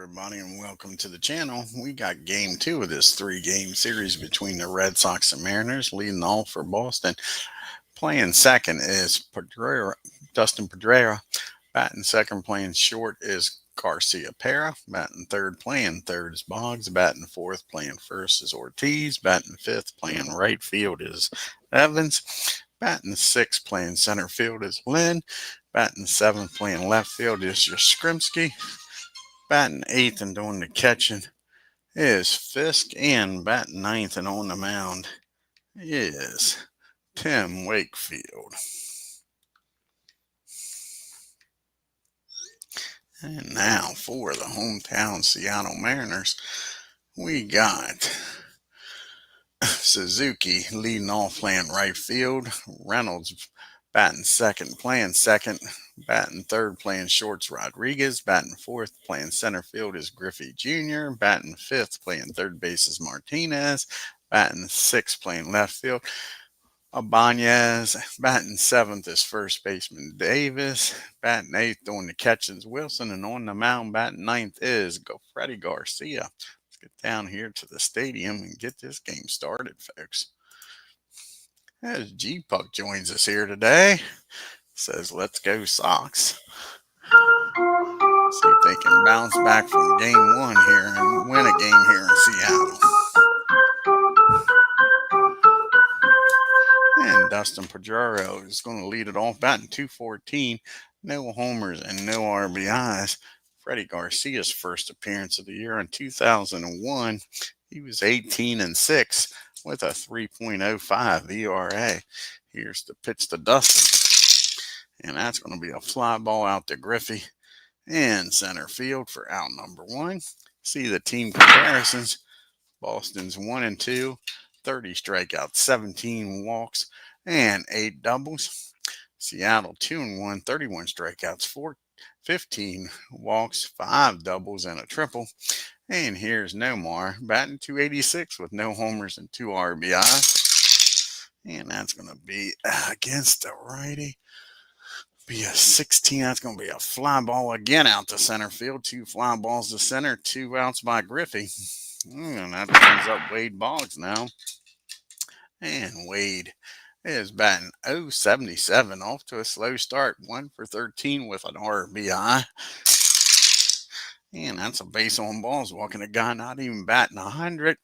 everybody, and welcome to the channel. We got game two of this three-game series between the Red Sox and Mariners. Leading off for Boston, playing second is Dustin Pedreira. Batting second, playing short, is Garcia Para. Batting third, playing third, is Boggs. Batting fourth, playing first, is Ortiz. Batting fifth, playing right field, is Evans. Batting sixth, playing center field, is Lynn. Batting seventh, playing left field, is Yastrzemski. Batting eighth and doing the catching is Fisk, and batting ninth and on the mound is Tim Wakefield. And now for the hometown Seattle Mariners, we got Suzuki leading off, playing right field. Reynolds batting second, playing second. Batting third, playing shorts, Rodriguez. Batting fourth, playing center field, is Griffey Jr. Batting fifth, playing third base, is Martinez. Batting sixth, playing left field, Ibanez. Batting seventh is first baseman Davis. Batting eighth, doing the catchings, Wilson. And on the mound, batting ninth is FREDDY Garcia. Let's get down here to the stadium and get this game started, folks. As G-Puck joins us here today, says, "Let's go Sox." See if they can bounce back from game one here and win a game here in Seattle. And Dustin Pedreira is going to lead it off, batting .214, no homers and no RBIs. FREDDY Garcia's first appearance of the year in 2001. He was 18-6 with a 3.05 ERA. Here's the pitch to Dustin. And that's going to be a fly ball out to Griffey in center field for out number one. See the team comparisons. Boston's 1-2, 30 strikeouts, 17 walks, and 8 doubles. Seattle 2-1, 31 strikeouts, 15 walks, 5 doubles, and a triple. And here's Nomar batting .286 with no homers and 2 RBIs. And that's going to be against the righty. Be a 16. That's going to be a fly ball again out to center field. 2 fly balls to center, 2 outs by Griffey. And that brings up Wade Boggs now. And Wade is batting .077, off to a slow start. 1 for 13 with an RBI. And that's a base on balls, walking a guy not even batting 100.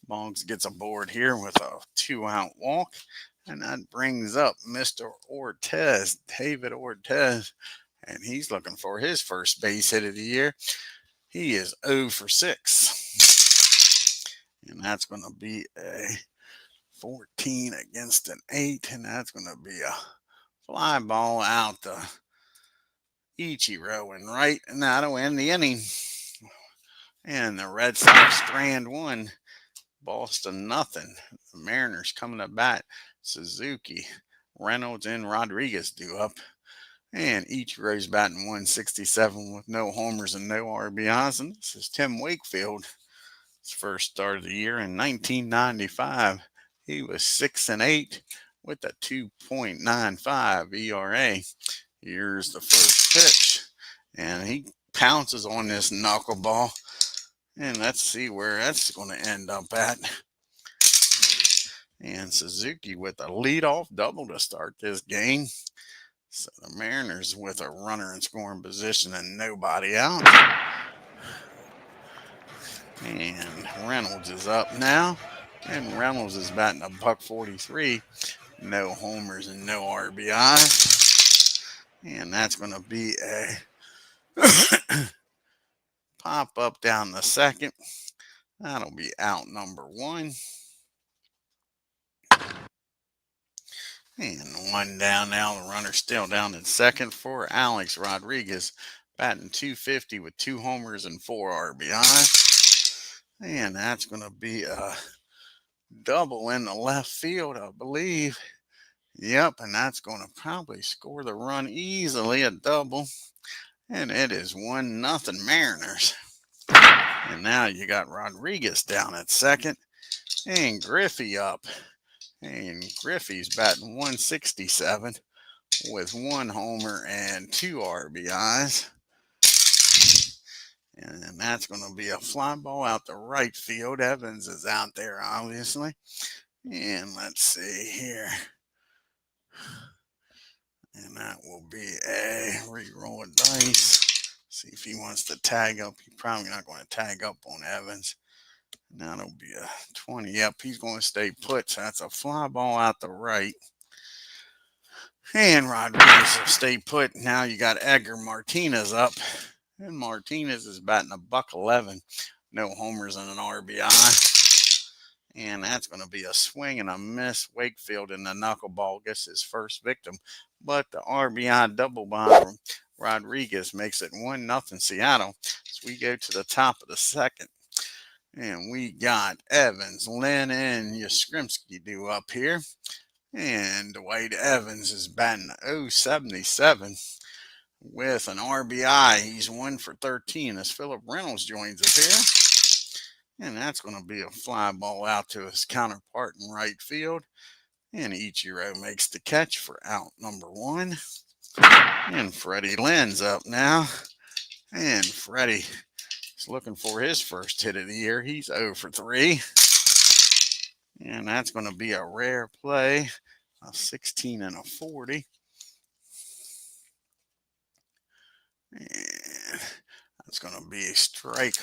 Boggs gets aboard here with a 2-out walk. And that brings up Mr. Ortiz, David Ortiz. And he's looking for his first base hit of the year. He is 0 for 6. And that's going to be a 14 against an 8. And that's going to be a fly ball out to Ichiro and right. And that'll end the inning. And the Red Sox strand 1. Boston nothing. The Mariners coming to bat. Suzuki, Reynolds, and Rodriguez due up. And Ichiro's batting .167 with no homers and no RBIs. And this is Tim Wakefield. His first start of the year in 1995. He was 6-8 with a 2.95 ERA. Here's the first pitch. And he pounces on this knuckleball. And let's see where that's going to end up at. And Suzuki with a leadoff double to start this game. So the Mariners with a runner in scoring position and nobody out. And Reynolds is up now. And Reynolds is batting .143. No homers and no RBI. And that's going to be a pop up down the second. That'll be out number 1. And 1 down now. The runner still down in second for Alex Rodriguez. Batting .250 with 2 homers and 4 RBIs. And that's going to be a double in the left field, I believe. Yep, and that's going to probably score the run easily, a double. And it is 1-0 Mariners. And now you got Rodriguez down at second. And Griffey up. And Griffey's batting .167 with 1 homer and 2 RBIs. And that's going to be a fly ball out to right field. Evans is out there, obviously. And let's see here. And that will be a re-roll of dice. See if he wants to tag up. He's probably not going to tag up on Evans. Now it'll be a 20. Yep, he's going to stay put. So that's a fly ball out the right. And Rodriguez will stay put. Now you got Edgar Martinez up. And Martinez is batting $111. No homers and an RBI. And that's going to be a swing and a miss. Wakefield in the knuckleball gets his first victim. But the RBI double by Rodriguez makes it 1-0 Seattle. So we go to the top of the second. And we got Evans, Lynn, and Yastrzemski due up here. And Dwight Evans is batting .077 with an RBI. He's 1 for 13 as Philip Reynolds joins us here. And that's going to be a fly ball out to his counterpart in right field. And Ichiro makes the catch for out number 1. And Freddie Lynn's up now. And Freddie is looking for his first hit of the year. He's 0 for 3. And that's going to be a rare play, a 16 and a 40. And that's going to be a strike.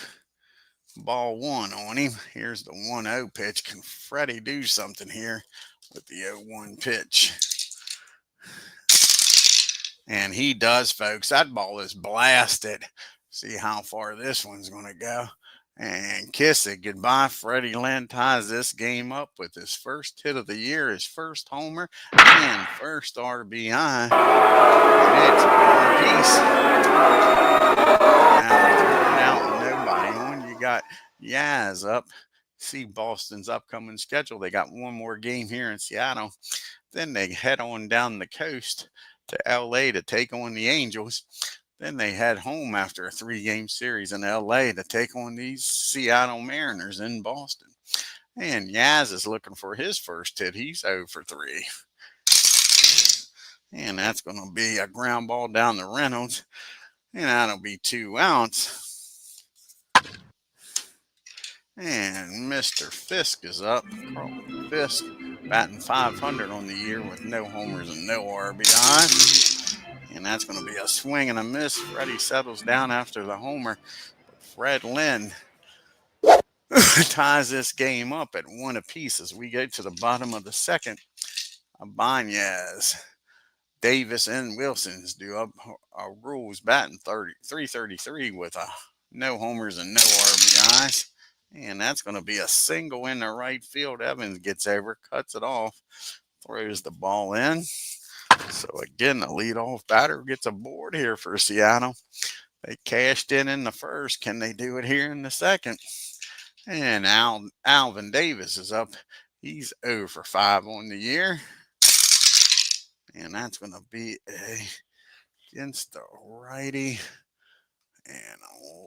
Ball 1 on him. Here's the 1-0 pitch. Can Freddie do something here with the 0-1 pitch? And he does, folks. That ball is blasted. See how far this one's going to go. And kiss it goodbye. Freddie Lynn ties this game up with his first hit of the year, his first homer, and first RBI. And it's one piece. Now throwing out nobody on. You got Yaz up. See Boston's upcoming schedule. They got one more game here in Seattle. Then they head on down the coast to LA to take on the Angels. Then they head home after a 3-game series in LA to take on these Seattle Mariners in Boston. And Yaz is looking for his first hit. He's 0 for 3. And that's going to be a ground ball down to Reynolds. And that'll be 2 outs. And Mr. Fisk is up. Carlton Fisk batting .500 on the year with no homers and no RBIs. And that's going to be a swing and a miss. Freddie settles down after the homer. But Fred Lynn ties this game up at 1 apiece as we go to the bottom of the second. Ibanez, Davis, and Wilson's do up. Rules batting 333 with no homers and no RBIs. And that's going to be a single in the right field. Evans gets over, cuts it off, throws the ball in. So again, the leadoff batter gets a board here for Seattle. They cashed in the first. Can they do it here in the second? And Alvin Davis is up. He's 0 for 5 on the year. And that's going to be against the righty. And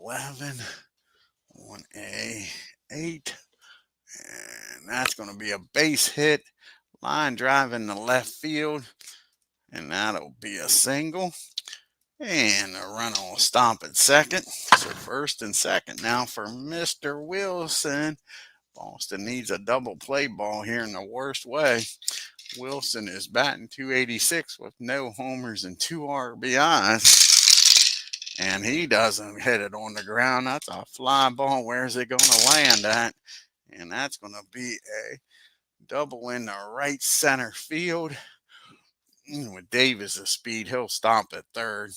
11 on a 8. And that's going to be a base hit. Line drive in the left field. And that'll be a single. And the runner will stop at second. So first and second now for Mr. Wilson. Boston needs a double play ball here in the worst way. Wilson is batting .286 with no homers and 2 RBIs. And he doesn't hit it on the ground. That's a fly ball. Where's it going to land at? And that's going to be a double in the right center field. With Davis' speed, he'll stop at third.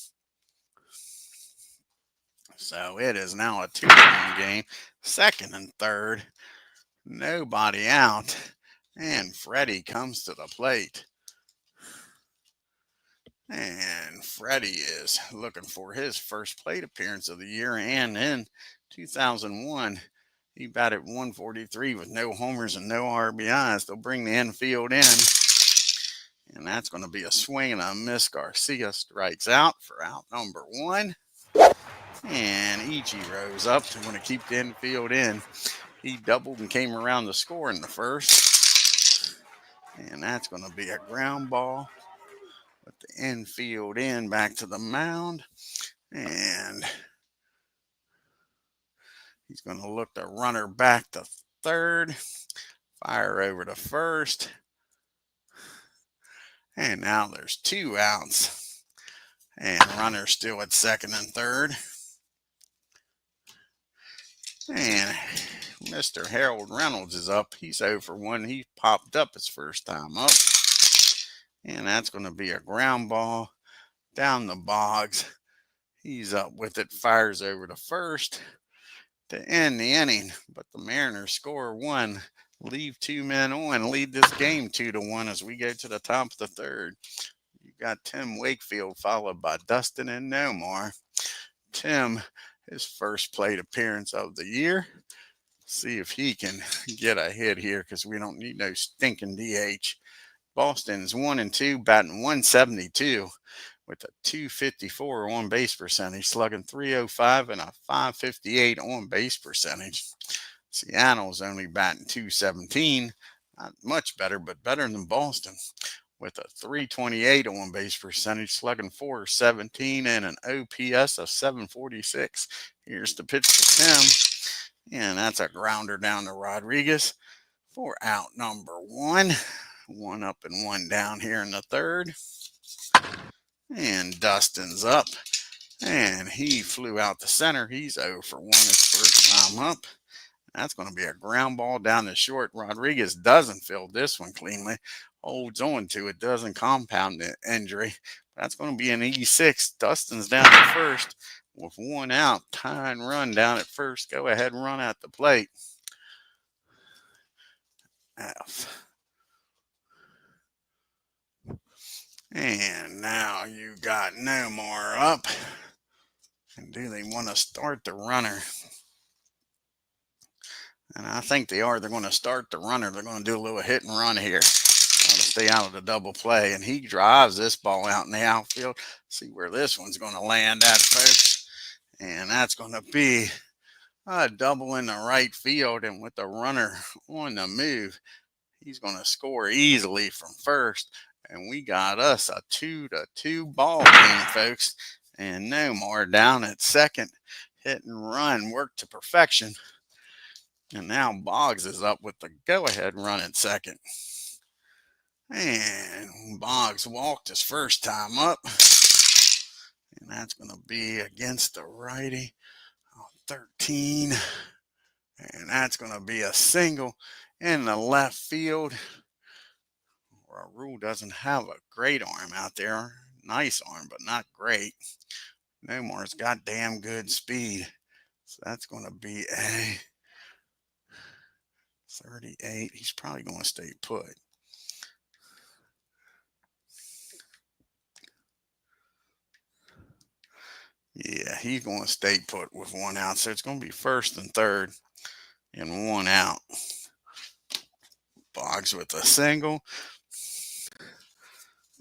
So it is now a 2-run game. Second and third. Nobody out. And Freddie comes to the plate. And Freddie is looking for his first plate appearance of the year. And in 2001, he batted .143 with no homers and no RBIs. They'll bring the infield in. And that's going to be a swing and a miss. Garcia strikes out for out number 1. And Ichiro's up. They're going to keep the infield in. He doubled and came around to score in the first. And that's going to be a ground ball with the infield in back to the mound. And He's going to look the runner back to third. Fire over to first. And now there's 2 outs. And runner still at second and third. And Mr. Harold Reynolds is up. He's 0 for 1. He popped up his first time up. And that's going to be a ground ball down the Boggs. He's up with it. Fires over to first to end the inning. But the Mariners score 1. Leave 2 men on. Lead this game 2-1 as we go to the top of the third. You got Tim Wakefield followed by Dustin and Nomar. Tim, his first plate appearance of the year. See if he can get a hit here because we don't need no stinking DH. Boston's 1-2, batting 172 with a 254 on base percentage, slugging 305 and a 558 on base percentage. Seattle's only batting 217, not much better, but better than Boston, with a 328 on base percentage, slugging 417 and an OPS of 746. Here's the pitch to Tim, and that's a grounder down to Rodriguez for out number 1. 1 up and 1 down here in the third. And Dustin's up, and he flew out the center. He's 0 for 1 his first time up. That's going to be a ground ball down the short. Rodriguez doesn't field this one cleanly. Holds on to it, doesn't compound the injury. That's going to be an E6. Dustin's down at first with 1 out. Tying run down at first. Go ahead and run at the plate. F. And now you got Nomar up. And do they want to start the runner? And I think they are. They're going to start the runner. They're going to do a little hit and run here. To stay out of the double play. And he drives this ball out in the outfield. See where this one's going to land at, folks. And that's going to be a double in the right field. And with the runner on the move, he's going to score easily from first. And we got us a 2-2 ball game, folks. And Nomar down at second. Hit and run, work to perfection. And now Boggs is up with the go-ahead run at second. And Boggs walked his first time up. And that's going to be against the righty on 13. And that's going to be a single in the left field. Rule doesn't have a great arm out there. Nice arm, but not great. Nomar's got damn good speed. So that's going to be a 38. He's probably going to stay put. Yeah, he's going to stay put with 1 out. So it's going to be first and third and 1 out. Boggs with a single.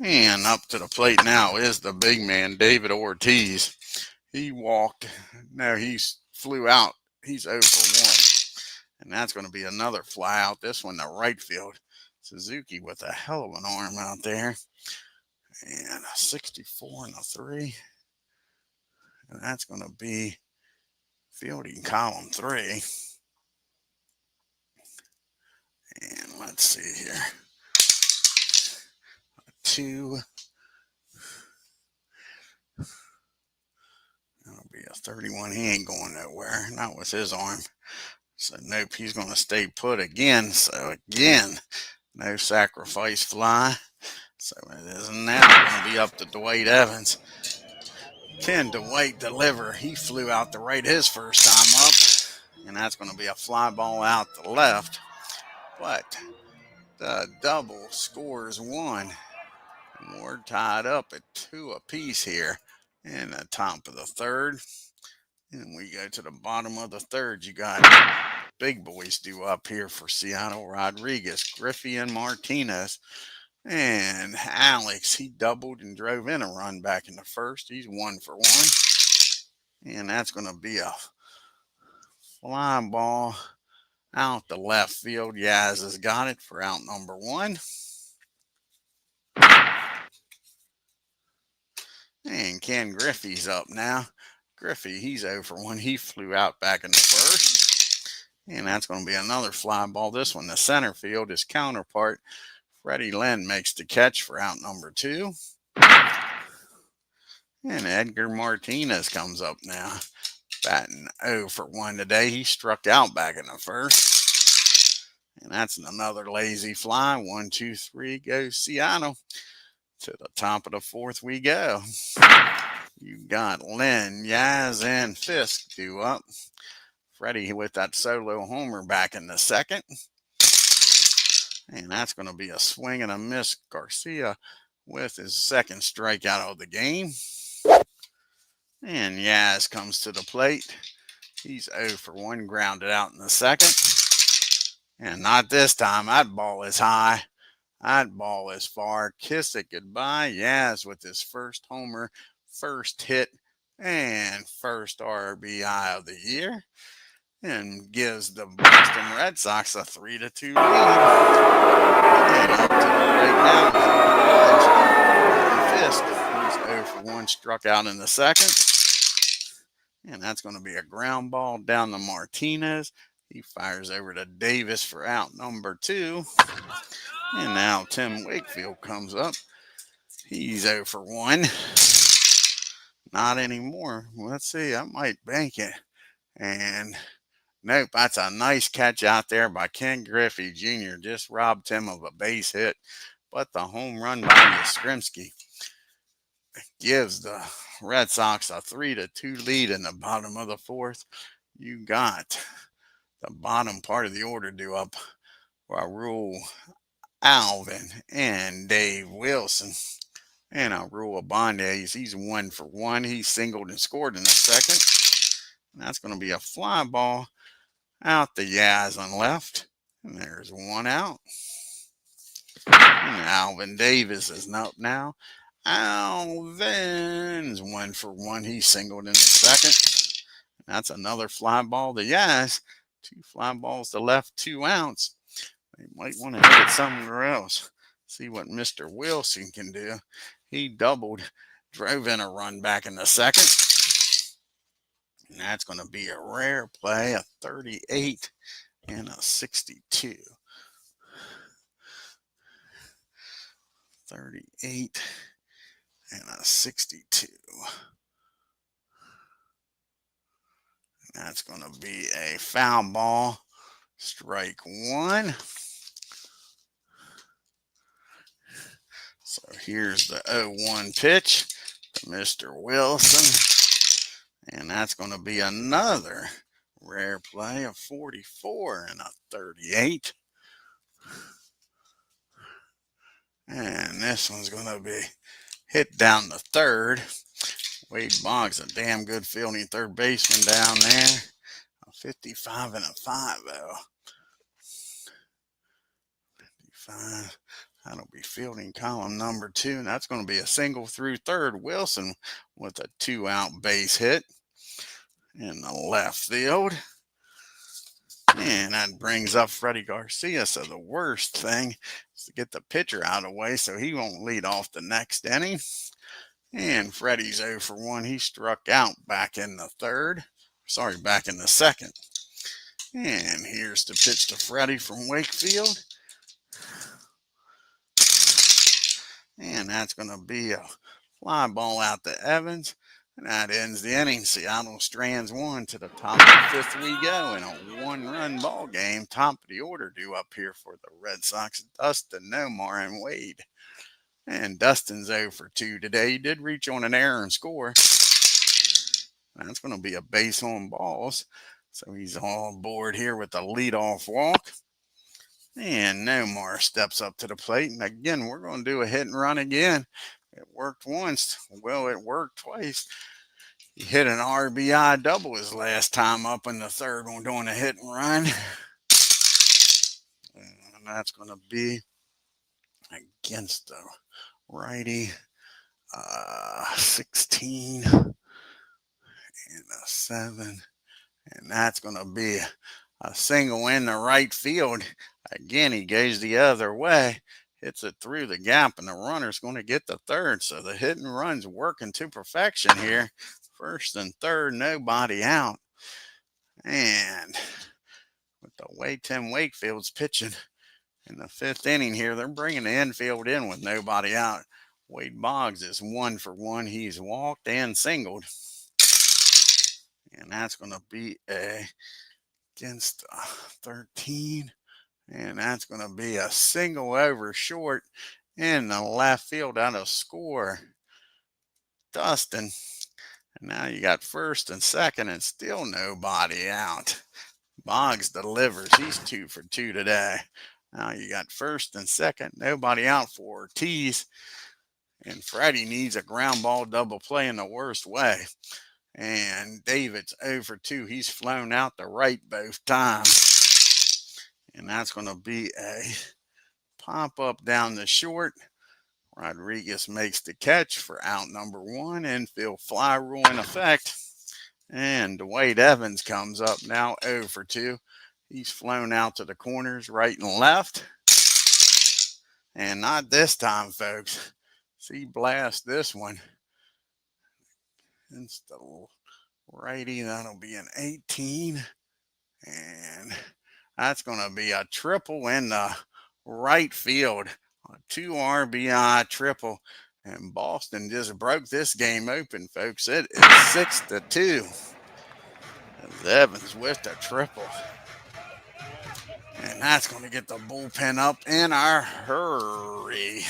And up to the plate now is the big man, David Ortiz. He walked. No, he flew out. He's 0 for 1. And that's going to be another fly out. This one to right field. Suzuki with a hell of an arm out there. And a 64 and a 3. And that's going to be fielding column 3. And let's see here. 2. That'll be a 31. He ain't going nowhere. Not with his arm. So nope, he's going to stay put again. So again, no sacrifice fly. So it is now going to be up to Dwight Evans. Can Dwight deliver? He flew out to right his first time up. And that's going to be a fly ball out to left. But the double scores 1. And we're tied up at 2 apiece here in the top of the third. And we go to the bottom of the third. You got big boys due up here for Seattle. Rodriguez, Griffey, and Martinez. And Alex, he doubled and drove in a run back in the first. He's 1 for 1. And that's going to be a fly ball out the left field. Yaz has got it for out number 1. And Ken Griffey's up now. Griffey, he's 0 for 1. He flew out back in the first. And that's going to be another fly ball. This one, the center field, his counterpart, Freddie Lynn, makes the catch for out number 2. And Edgar Martinez comes up now, batting 0 for 1 today. He struck out back in the first. And that's another lazy fly. 1, 2, 3, go Seattle. To the top of the 4th we go. You got Lynn, Yaz, and Fisk due up. Freddie with that solo homer back in the 2nd. And that's going to be a swing and a miss. Garcia with his 2nd strikeout of the game. And Yaz comes to the plate. He's 0 for 1, grounded out in the 2nd. And not this time. That ball is high. That ball is far. Kiss it goodbye. Yaz with his 1st homer, 1st hit, and 1st RBI of the year. And gives the Boston Red Sox a 3-2 lead. And up to the plate now is Fisk. He's 0 for 1, struck out in the 2nd. And that's going to be a ground ball down to Martinez. He fires over to Davis for out number 2. And now Tim Wakefield comes up. He's 0 for 1. Not anymore. Let's see. I might bank it. And nope, that's a nice catch out there by Ken Griffey Jr. Just robbed him of a base hit. But the home run by Yastrzemski gives the Red Sox a 3-2 lead in the bottom of the 4th. You got the bottom part of the order due up. Raul, Alvin, and Dave Wilson. And Raul Abandes, he's 1 for 1. He singled and scored in the 2nd. And that's going to be a fly ball out the Yaz on left. And there's 1 out. And Alvin Davis is up now. Alvin's 1 for 1. He singled in the 2nd. And that's another fly ball to Yaz. 2 fly balls to left, 2 outs. They might want to hit it somewhere else. See what Mr. Wilson can do. He doubled, drove in a run back in the 2nd. And that's going to be a rare play, a 38 and a 62. 38 and a 62. And that's going to be a foul ball. Strike 1. So here's the 0-1 pitch to Mr. Wilson. And that's going to be another rare play of 44 and a 38. And this one's going to be hit down the 3rd. Wade Boggs, a damn good fielding third baseman down there. A 55 and a 5-0. 55. That'll be fielding column number 2. And that's going to be a single through 3rd. Wilson with a 2-out base hit in the left field. And that brings up Freddie Garcia. So the worst thing is to get the pitcher out of the way so he won't lead off the next inning. And Freddie's 0 for 1. He struck out back in the 3rd. Sorry, back in the 2nd. And here's the pitch to Freddie from Wakefield. And that's going to be a fly ball out to Evans. And that ends the inning. Seattle strands 1 to the top of the 5th we go in a 1-run ball game. Top of the order due up here for the Red Sox. Dustin, Nomar, and Wade. And Dustin's 0 for 2 today. He did reach on an error and score. That's going to be a base on balls. So he's all aboard here with the leadoff walk. And Nomar steps up to the plate. And again, we're going to do a hit and run again. It worked once. Well, it worked twice. He hit an RBI double his last time up in the 3rd one doing a hit and run. And that's going to be against the righty. 16 and a 7. And that's going to be a single in the right field. Again, he goes the other way, hits it through the gap, and the runner's going to get the 3rd. So the hit and run's working to perfection here First and third, nobody out. And with the way Tim Wakefield's pitching in the 5th inning here, they're bringing the infield in with nobody out. Wade Boggs is 1 for 1. He's walked and singled. And that's going to be against 13. And that's going to be a single over short in the left field out of score. Dustin. And now you got first and second and still nobody out. Boggs delivers. He's 2 for 2 today. Now you got first and second, nobody out for Ortiz. And Freddie needs a ground ball double play in the worst way. And David's 0 for 2. He's flown out the right both times. And that's going to be a pop up down the short. Rodriguez makes the catch for out number 1. Infield fly rule in effect. And Dwight Evans comes up now 0 for 2. He's flown out to the corners right and left. And not this time, folks. See, blast this one. It's the righty. That'll be an 18. And that's going to be a triple in the right field. A 2 RBI triple. And Boston just broke this game open, folks. It is 6-2. As Evans with the triple. And that's going to get the bullpen up in a hurry.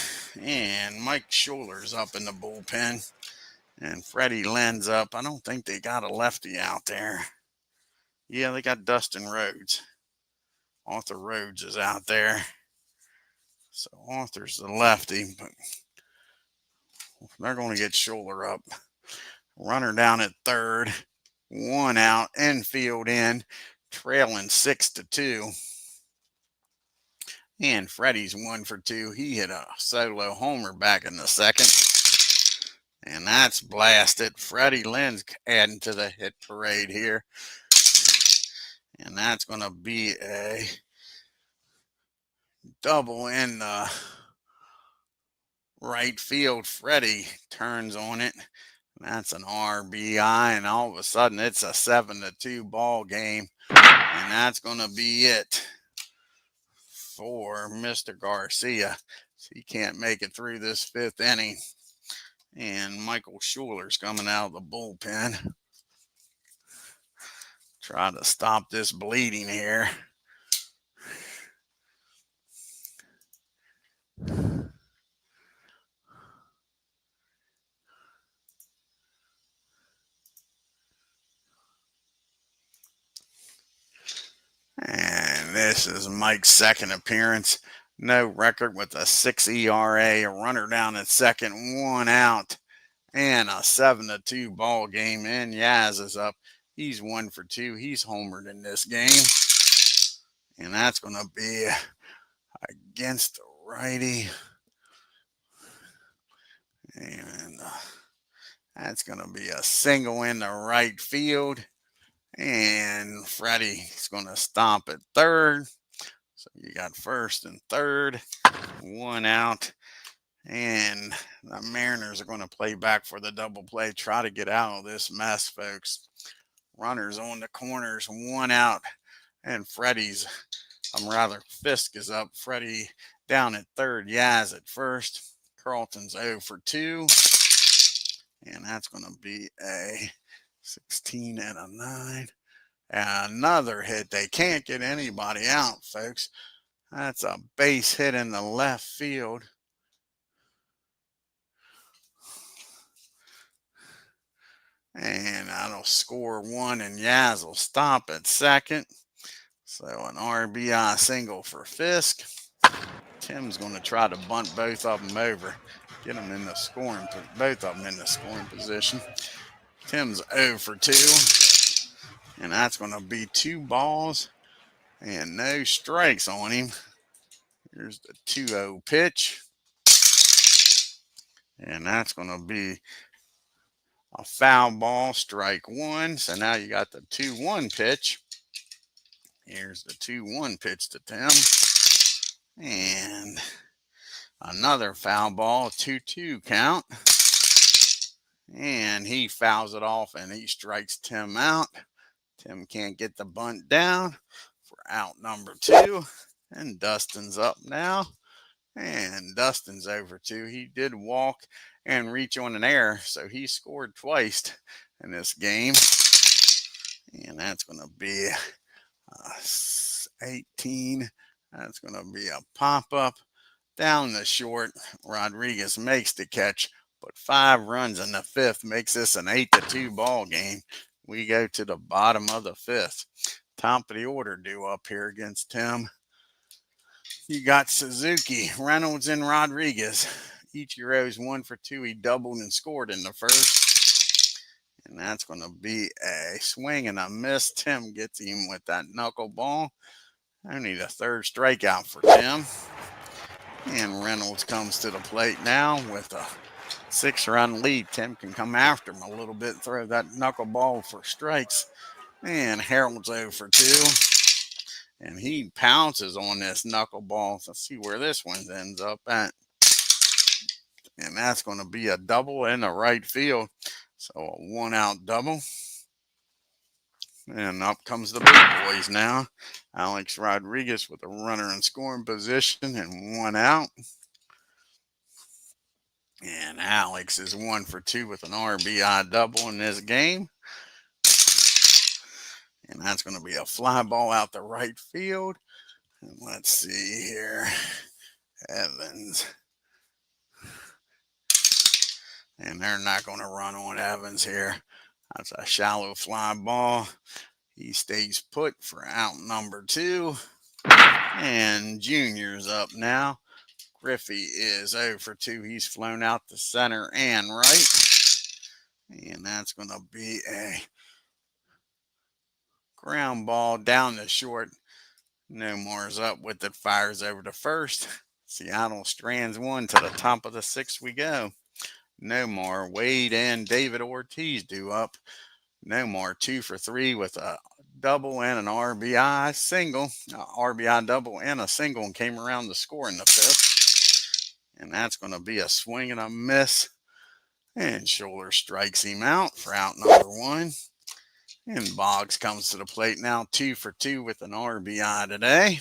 And Mike Schuler's up in the bullpen. And Freddie Len's up. I don't think they got a lefty out there. Yeah, they got Dustin Rhodes. Arthur Rhodes is out there. So Arthur's the lefty, but they're going to get Schuler up. Runner down at third. 1 out. Infield in. Trailing 6-2. And Freddie's 1 for 2. He hit a solo homer back in the second. And that's blasted. Freddie Len's adding to the hit parade here. And that's going to be a double in the right field. Freddie turns on it. That's an RBI. And all of a sudden, it's a 7-2 ball game. And that's going to be it for Mr. Garcia. So he can't make it through this 5th inning. And Michael Schuler's coming out of the bullpen. Try to stop this bleeding here. And this is Mike's second appearance. No record with a 6 ERA. A runner down at second, 1 out. And a 7-2 ball game. And Yaz is up. He's 1 for 2. He's homered in this game. And that's going to be against the righty. And that's going to be a single in the right field. And Freddie's going to stop at third. So you got first and third. 1 out. And the Mariners are going to play back for the double play. Try to get out of this mess, folks. Runners on the corners. 1 out. And Fisk is up. Freddie down at third. Yaz at first. Carlton's 0 for 2. And that's going to be a 16 and a 9. And another hit. They can't get anybody out, folks. That's a base hit in the left field. And that'll score 1, and Yaz will stop at second. So an RBI single for Fisk. Tim's going to try to bunt both of them over. Get them in the scoring, both of them in the scoring position. Tim's 0 for 2. And that's going to be 2 balls and no strikes on him. Here's the 2-0 pitch. And that's going to be a foul ball, strike 1. So now you got the 2-1 pitch. Here's the 2-1 pitch to Tim. And another foul ball, 2-2 count. And he fouls it off and he strikes Tim out. Tim can't get the bunt down for out number 2. And Dustin's up now. And Dustin's over 2. He did walk and reach on an error, so he scored twice in this game. And that's going to be 18. That's going to be a pop-up down the short. Rodriguez makes the catch, but 5 runs in the 5th makes this an 8-2 ball game. We go to the bottom of the 5th. Top of the order due up here against Tim. You got Suzuki, Reynolds, and Rodriguez. Ichiro's 1 for 2. He doubled and scored in the 1st. And that's going to be a swing and a miss. Tim gets him with that knuckleball. Only the 3rd strikeout for Tim. And Reynolds comes to the plate now with a 6-run lead. Tim can come after him a little bit, throw that knuckleball for strikes. And Harold's 0 for 2. And he pounces on this knuckleball. Let's see where this one ends up at. And that's going to be a double in the right field. So a 1-out double. And up comes the big boys now. Alex Rodriguez with a runner in scoring position and 1 out. And Alex is 1 for 2 with an RBI double in this game. And that's going to be a fly ball out the right field. And let's see here. Evans. And they're not going to run on Evans here. That's a shallow fly ball. He stays put for out number 2. And Junior's up now. Griffey is 0 for 2. He's flown out to center and right. And that's going to be a ground ball down the short. Nomar's up with it, fires over to first. Seattle strands 1 to the top of the 6th we go. Nomar, Wade, and David Ortiz due up. Nomar 2 for 3 with a double and an RBI single. RBI double and a single, and came around to score in the 5th. And that's going to be a swing and a miss. And Scholler strikes him out for out number 1. And Boggs comes to the plate now, 2 for 2 with an RBI today.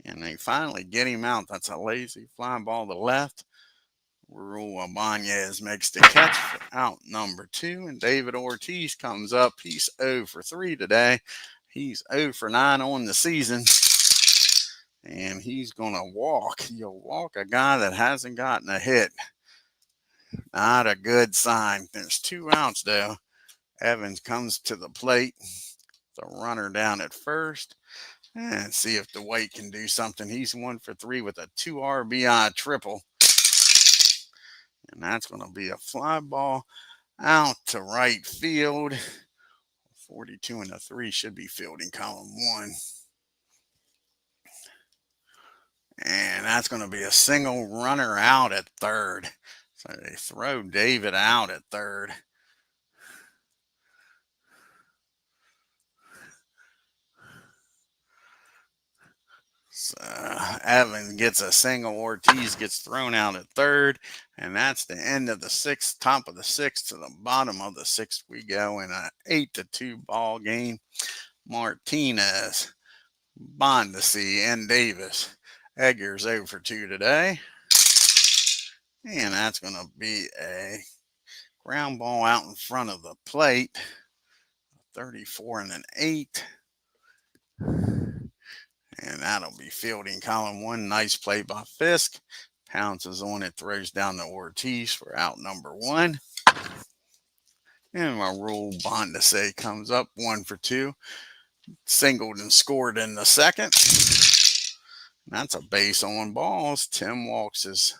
And they finally get him out. That's a lazy fly ball to left. Raul Ibanez makes the catch for out number 2. And David Ortiz comes up. He's 0 for 3 today. He's 0 for 9 on the season. And he's going to walk. You'll walk a guy that hasn't gotten a hit. Not a good sign. There's 2 outs, though. Evans comes to the plate. The runner down at first. And see if DeWaite can do something. He's 1 for 3 with a 2 RBI triple. And that's going to be a fly ball out to right field. 42 and a 3 should be fielding column 1. And that's going to be a single runner out at third. So they throw David out at third. So Evans gets a single. Ortiz gets thrown out at third. And that's the end of the 6th, top of the 6th to the bottom of the 6th we go in an 8-2 ball game. Martinez, Bondesi, and Davis. Eggers 0 for 2 today. And that's going to be a ground ball out in front of the plate. 34 and an 8. And that'll be fielding column 1. Nice play by Fisk. Pounces on it, throws down to Ortiz for out number 1. And Raul Bondesi comes up 1 for 2. Singled and scored in the 2nd. That's a base on balls. Tim walks his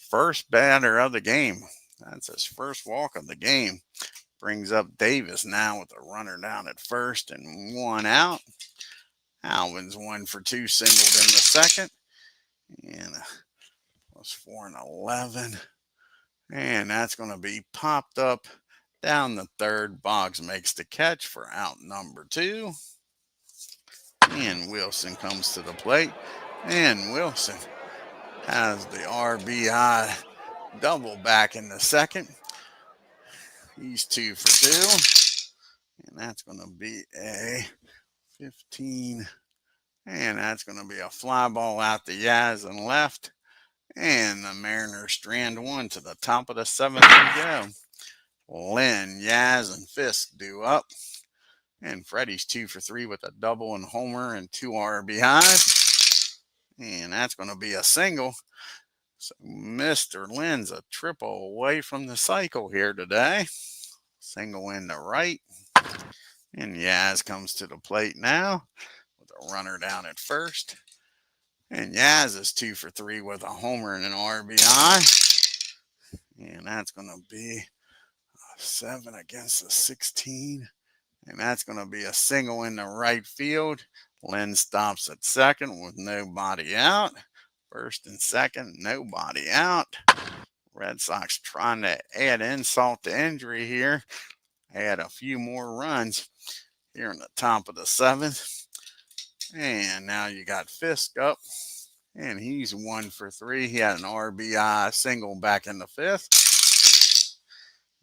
first batter of the game. That's his first walk of the game. Brings up Davis now with a runner down at first and 1 out. Alvin's 1 for 2, singled in the 2nd. And plus 4 and 11. And that's going to be popped up down the 3rd. Boggs makes the catch for out number 2. And Wilson comes to the plate. And Wilson has the RBI double back in the second. He's 2 for 2. And that's going to be a 15. And that's going to be a fly ball out to Yaz and left. And the Mariners strand one to the top of the 7th we go. Lynn, Yaz, and Fisk do up. And Freddie's 2 for 3 with a double and homer and 2 RBIs. And that's going to be a single. So Mr. Lynn's a triple away from the cycle here today. Single in the right. And Yaz comes to the plate now with a runner down at first. And Yaz is 2 for 3 with a homer and an RBI. And that's going to be a 7 against the 16. And that's going to be a single in the right field. Lynn stops at second with nobody out. First and second, nobody out. Red Sox trying to add insult to injury here. Add a few more runs here in the top of the 7th. And now you got Fisk up. And he's 1 for 3. He had an RBI single back in the 5th.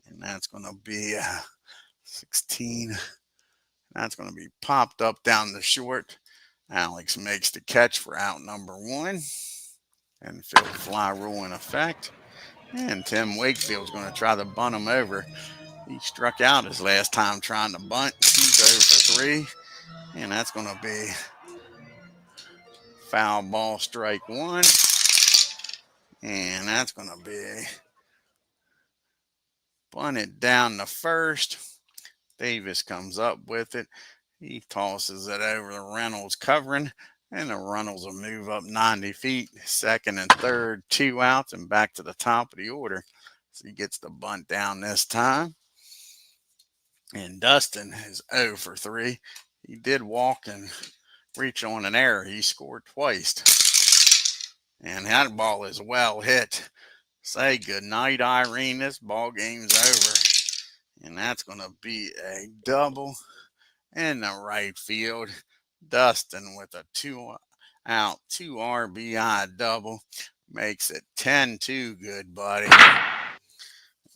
And that's going to be 16. That's going to be popped up down the short. Alex makes the catch for out number 1. And field fly rule in effect. And Tim Wakefield's going to try to bunt him over. He struck out his last time trying to bunt. He's 0 for 3. And that's going to be foul ball, strike 1. And that's going to be bunted down the first. Davis comes up with it. He tosses it over to Reynolds covering. And the Reynolds will move up 90 feet. Second and third, 2 outs, and back to the top of the order. So he gets the bunt down this time. And Dustin is 0 for 3. He did walk and reach on an error. He scored twice. And that ball is well hit. Say goodnight, Irene. This ball game's over. And that's going to be a double in the right field. Dustin with a 2 out, 2 RBI double. Makes it 10-2. Good, buddy.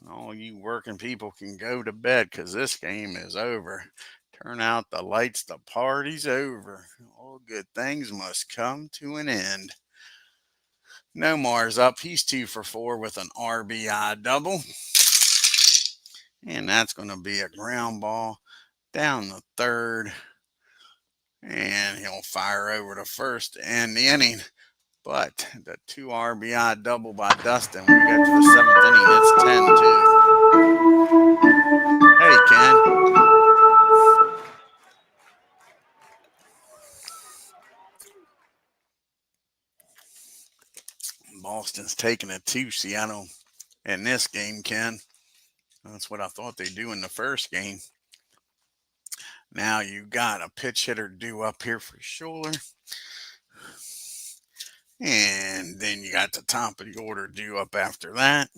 And all you working people can go to bed because this game is over. Turn out the lights. The party's over. All good things must come to an end. Nomar's up. He's 2 for 4 with an RBI double. And that's going to be a ground ball down the third. And he'll fire over to first to end the inning. But the 2 RBI double by Dustin. When we get to the 7th inning, it's 10-2. Hey, Ken. Boston's taking a 2 Seattle in this game, Ken. That's what I thought they'd do in the first game. Now you got a pitch hitter due up here for Schuler. And then you got the top of the order due up after that.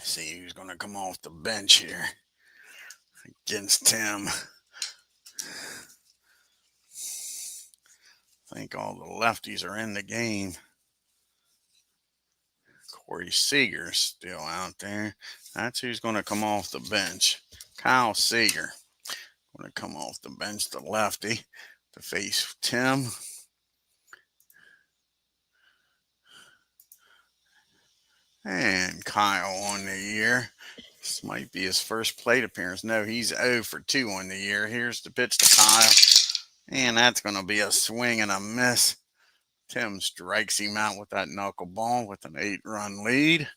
See who's going to come off the bench here against Tim. I think all the lefties are in the game. Corey Seager's still out there. That's who's going to come off the bench. Kyle Seager going to come off the bench, the lefty, to face Tim. And Kyle on the year. This might be his first plate appearance. No, he's 0 for 2 on the year. Here's the pitch to Kyle. And that's going to be a swing and a miss. Tim strikes him out with that knuckleball with an 8-run lead.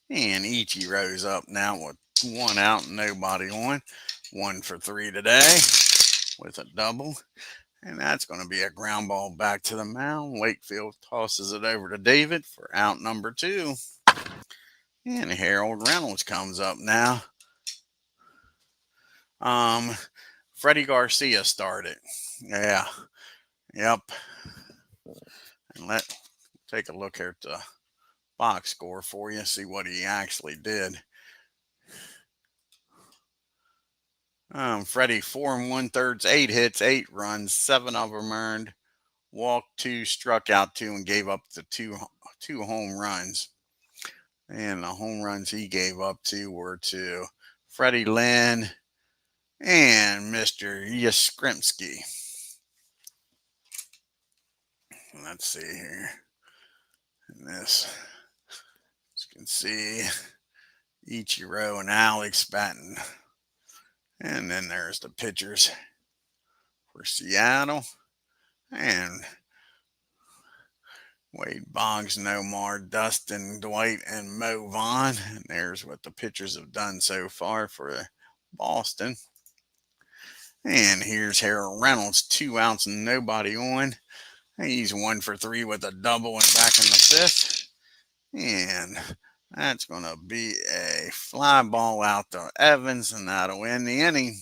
And Ichiro's up now with 1 out and nobody on. 1 for 3 today with a double. And that's going to be a ground ball back to the mound. Wakefield tosses it over to David for out number 2. And Harold Reynolds comes up now. Freddie Garcia started. Yeah. Yep. And let's take a look here at the box score for you, see what he actually did. Freddie, 4 1/3, 8 hits, 8 runs, 7 of them earned. walked 2, struck out 2, and gave up the two home runs. And the home runs he gave up to were to Freddie Lynn and Mr. Yastrzemski. Let's see here. And this, as you can see, Ichiro and Alex batting. And then there's the pitchers for Seattle. And Wade Boggs, Nomar, Dustin, Dwight, and Mo Vaughn. And there's what the pitchers have done so far for Boston. And here's Harold Reynolds, 2 outs and nobody on. He's 1 for 3 with a double and back in the 5th. And that's going to be a fly ball out to Evans, and that'll end the inning.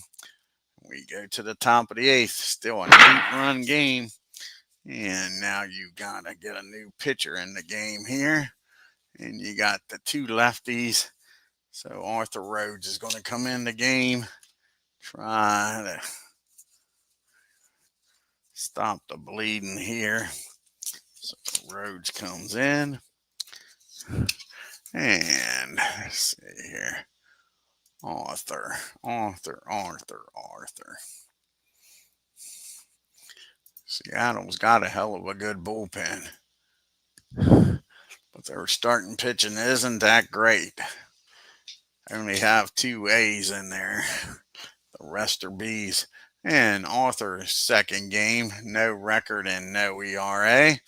We go to the top of the 8th. Still an 8-run game. And now you got to get a new pitcher in the game here. And you got the 2 lefties. So Arthur Rhodes is going to come in the game. Try to stop the bleeding here. So Rhodes comes in. And let's see here. Arthur. Seattle's got a hell of a good bullpen. But their starting pitching isn't that great. They only have 2 A's in there. The rest are B's. And Arthur's second game, no record and no ERA.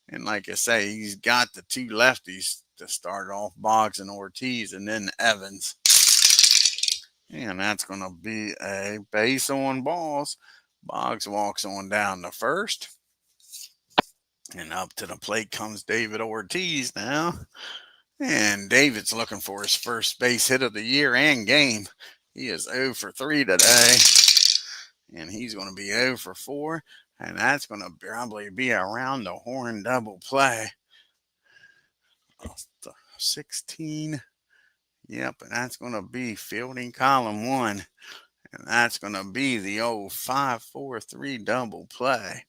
And like I say, he's got the 2 lefties to start off, Boggs and Ortiz, and then Evans. And that's going to be a base on balls. Boggs walks on down to first. And up to the plate comes David Ortiz now. And David's looking for his first base hit of the year and game. He is 0 for 3 today. And he's going to be 0 for 4. And that's going to probably be around the horn double play. 16. Yep, and that's going to be fielding column 1. And that's going to be the old 5-4-3 double play.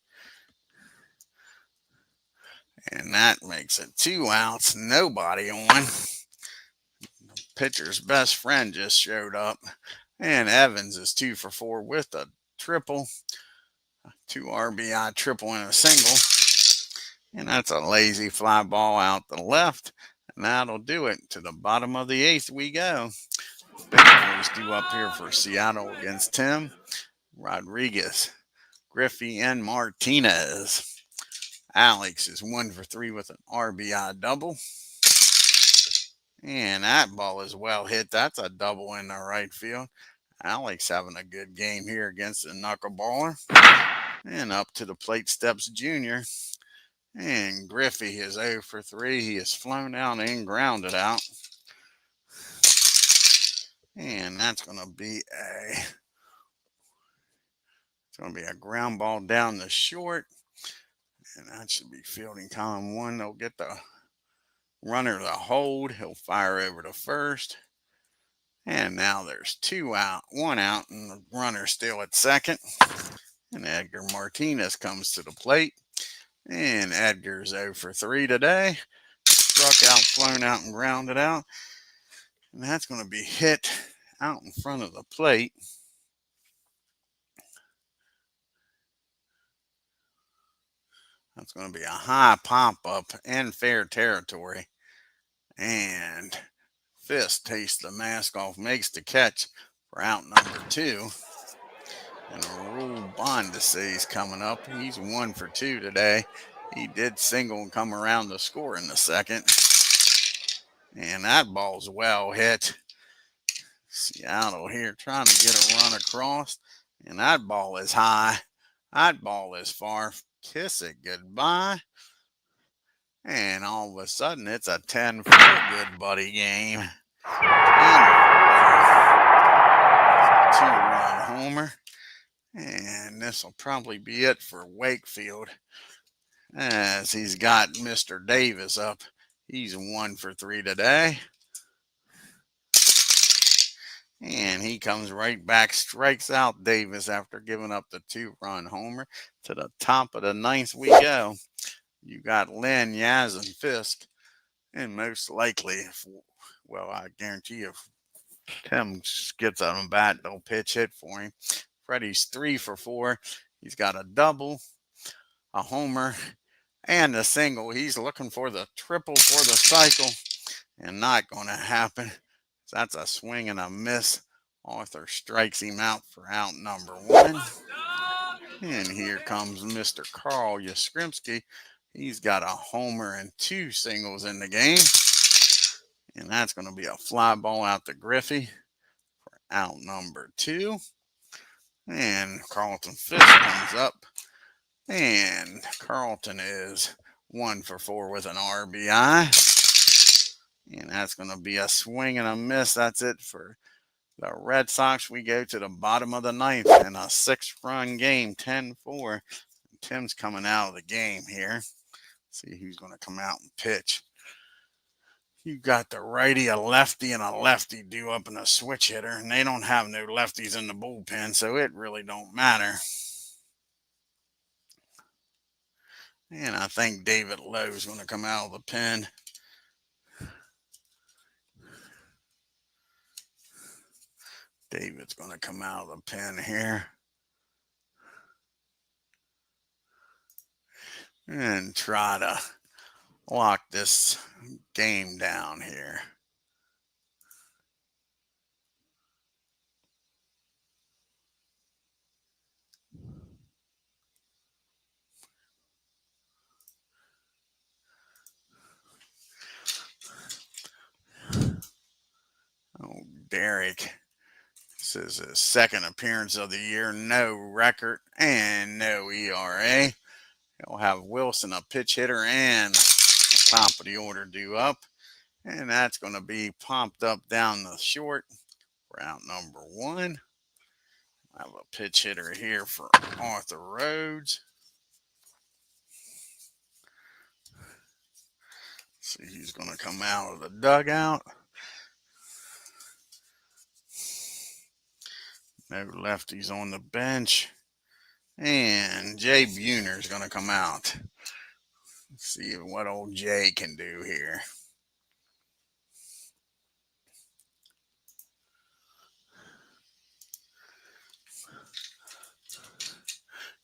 And that makes it 2 outs, nobody on. The pitcher's best friend just showed up. And Evans is 2 for 4 with a triple. 2 RBI triple and a single. And that's a lazy fly ball out the left. And that'll do it. To the bottom of the 8th we go. Big boys due up here for Seattle against Tim, Rodriguez, Griffey, and Martinez. Alex is 1 for 3 with an RBI double. And that ball is well hit. That's a double in the right field. Alex having a good game here against the knuckleballer. And up to the plate steps Junior. And Griffey is 0 for 3. He is flown out and grounded out. And that's going to be a ground ball down the short. And that should be fielding column 1. They'll get the runner to hold. He'll fire over to first. And now there's 2 out, 1 out, and the runner still at second. And Edgar Martinez comes to the plate. And Edgar's 0 for 3 today. Struck out, flown out, and grounded out. And that's going to be hit out in front of the plate. That's going to be a high pop-up in fair territory. And Fist takes the mask off, makes the catch for out number 2. And Rule Bondesay's coming up. He's 1 for 2 today. He did single and come around to score in the second. And that ball's well hit. Seattle here trying to get a run across. And that ball is high. That ball is far. Kiss it goodbye. And all of a sudden, it's a 10-4 good buddy game. 2-run homer. And this will probably be it for Wakefield, as he's got Mr. Davis up. He's 1 for 3 today. And he comes right back, strikes out Davis after giving up the 2-run homer. To the top of the ninth we go. You got Lynn, Yaz, and Fisk. And most likely, well, I guarantee you, if Tim gets on a bat, they'll pitch hit for him. Freddie's 3 for 4. He's got a double, a homer, and a single. He's looking for the triple for the cycle, and not going to happen. That's a swing and a miss. Arthur strikes him out for out number 1. And here comes Mr. Carl Yastrzemski. He's got a homer and 2 singles in the game. And that's going to be a fly ball out to Griffey for out number 2. And Carlton Fisk comes up. And Carlton is 1 for 4 with an RBI. And that's going to be a swing and a miss. That's it for the Red Sox. We go to the bottom of the ninth in a 6-run game, 10-4. Tim's coming out of the game here. See who's going to come out and pitch. You got the righty, a lefty, and a lefty due up in a switch hitter, and they don't have no lefties in the bullpen, so it really don't matter. And I think David Lowe's going to come out of the pen. David's going to come out of the pen here. And try to lock this game down here. Oh, Derek. This is his second appearance of the year. No record and no ERA. He'll have Wilson, a pitch hitter, and top of the order due up. And that's going to be pumped up down the short for out number 1. I have a pitch hitter here for Arthur Rhodes. See who's going to come out of the dugout. No lefties on the bench. And Jay Buhner is going to come out. Let's see what old Jay can do here.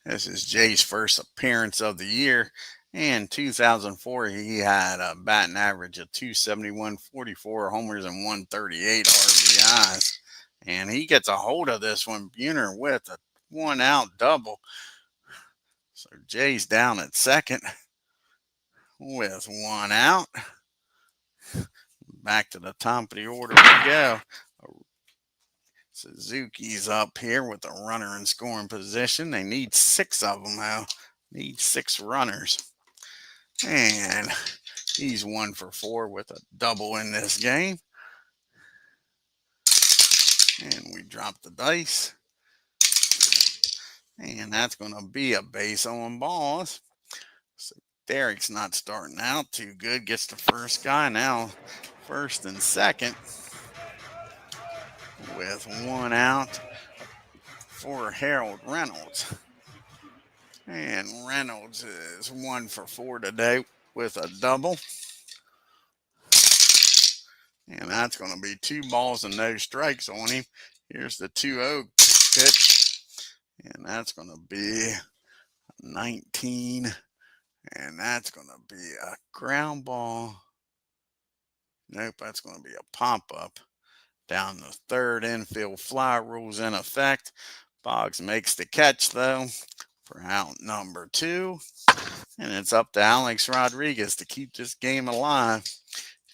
This is Jay's first appearance of the year. In 2004, he had a batting average of 271, 44 homers, and 138 RBIs. And he gets a hold of this one, Buhner, with a 1-out double. So Jay's down at second with 1 out. Back to the top of the order we go. Suzuki's up here with a runner in scoring position. They need 6 of them, though. Need 6 runners. And he's 1 for 4 with a double in this game. And we drop the dice. And that's going to be a base on balls. So Derek's not starting out too good. Gets the first guy now. First and second. With 1 out for Harold Reynolds. And Reynolds is 1 for 4 today with a double. And that's going to be 2 balls and no strikes on him. Here's the 2-0 pitch. And that's going to be 19. And that's going to be a ground ball. Nope, that's going to be a pop-up. Down the third, infield fly, rules in effect. Boggs makes the catch, though, for out number 2. And it's up to Alex Rodriguez to keep this game alive.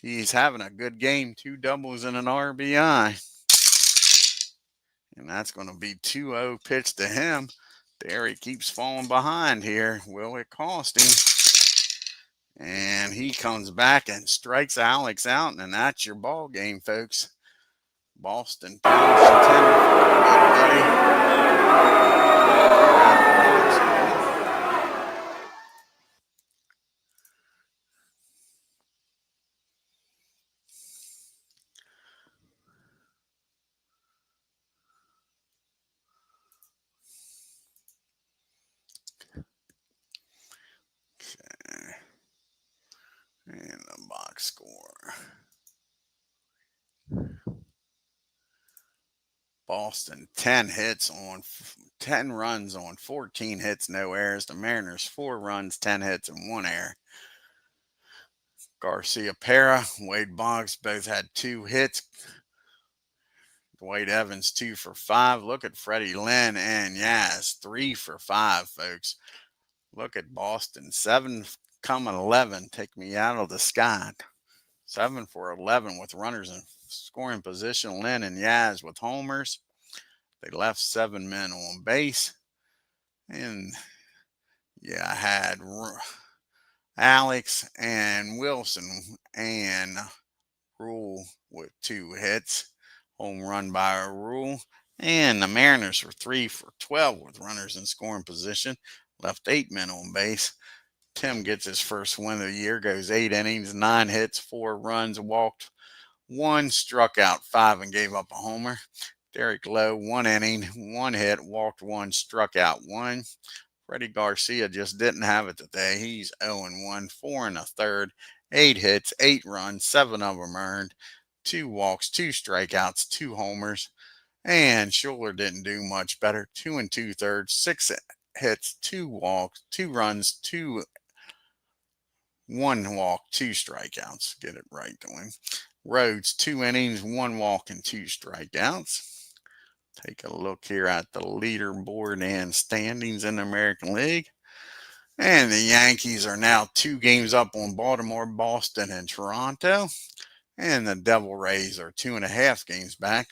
He's having a good game, 2 doubles and an RBI. And that's going to be 2-0 pitch to him. Derek keeps falling behind here. Will it cost him? And he comes back and strikes Alex out, and that's your ball game, folks. Boston pounds the 10. score. Boston 10 hits on 10 runs on 14 hits, no errors. The Mariners 4 runs, 10 hits, and 1 error. Garcia, Wade Boggs both had 2 hits. Dwight Evans 2 for 5. Look at Freddie, Lynn, and Yaz 3 for 5, folks. Look at Boston 7 coming 11. Take me out of the sky. 7 for 11 with runners in scoring position. Lynn and Yaz with homers. They left 7 men on base. And yeah, I had Alex and Wilson and Rule with 2 hits. Home run by Rule. And the Mariners were 3 for 12 with runners in scoring position. Left 8 men on base. Tim gets his first win of the year, goes 8 innings, 9 hits, 4 runs, walked 1, struck out 5, and gave up a homer. Derek Lowe, 1 inning, 1 hit, walked 1, struck out 1. Freddie Garcia just didn't have it today. He's 0-1, 4 1/3, 8 hits, 8 runs, 7 of them earned, 2 walks, 2 strikeouts, 2 homers. And Schuler didn't do much better. 2 2/3, 6 hits, 2 walks, 2 runs, 1 walk, 2 strikeouts. Get it right, going. Rhodes, 2 innings, 1 walk, and 2 strikeouts. Take a look here at the leaderboard and standings in the American League. And the Yankees are now 2 games up on Baltimore, Boston, and Toronto. And the Devil Rays are 2.5 games back.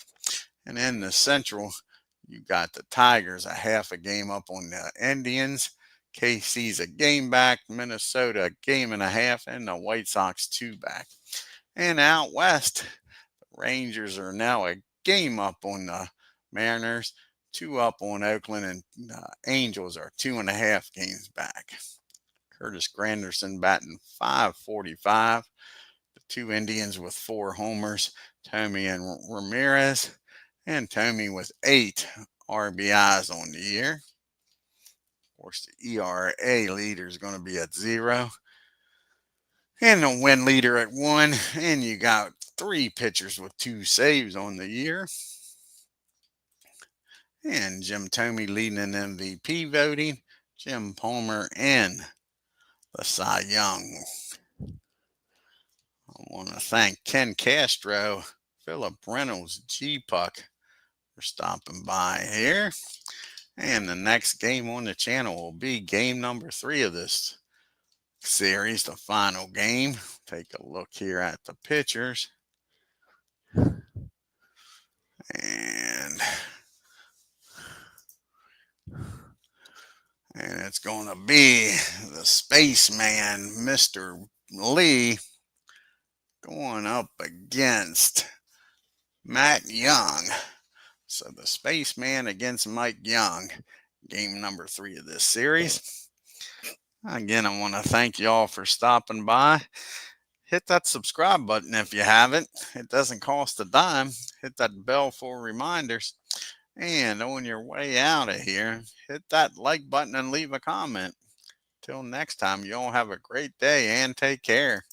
And in the Central, you got the Tigers a half a game up on the Indians. KC's a game back. Minnesota a game and a half. And the White Sox 2 back. And out west, the Rangers are now a game up on the Mariners, 2 up on Oakland, and Angels are 2.5 games back. Curtis Granderson batting .545. The 2 Indians with 4 homers, Tommy and Ramirez, and Tommy with 8 RBIs on the year. Of course, the ERA leader is going to be at 0. And the win leader at 1. And you got 3 pitchers with 2 saves on the year. And Jim Thome leading in MVP voting. Jim Palmer in the Cy Young. I want to thank Ken Castro, Philip Reynolds, G-Puck for stopping by here. And the next game on the channel will be game number 3 of this series, the final game. Take a look here at the pitchers. And it's going to be the spaceman, Mr. Lee, going up against Matt Young. So the spaceman against Mike Young, game number 3 of this series. Again, I want to thank you all for stopping by. Hit that subscribe button if you haven't. It doesn't cost a dime. Hit that bell for reminders. And on your way out of here, hit that like button and leave a comment. Till next time, you all have a great day and take care.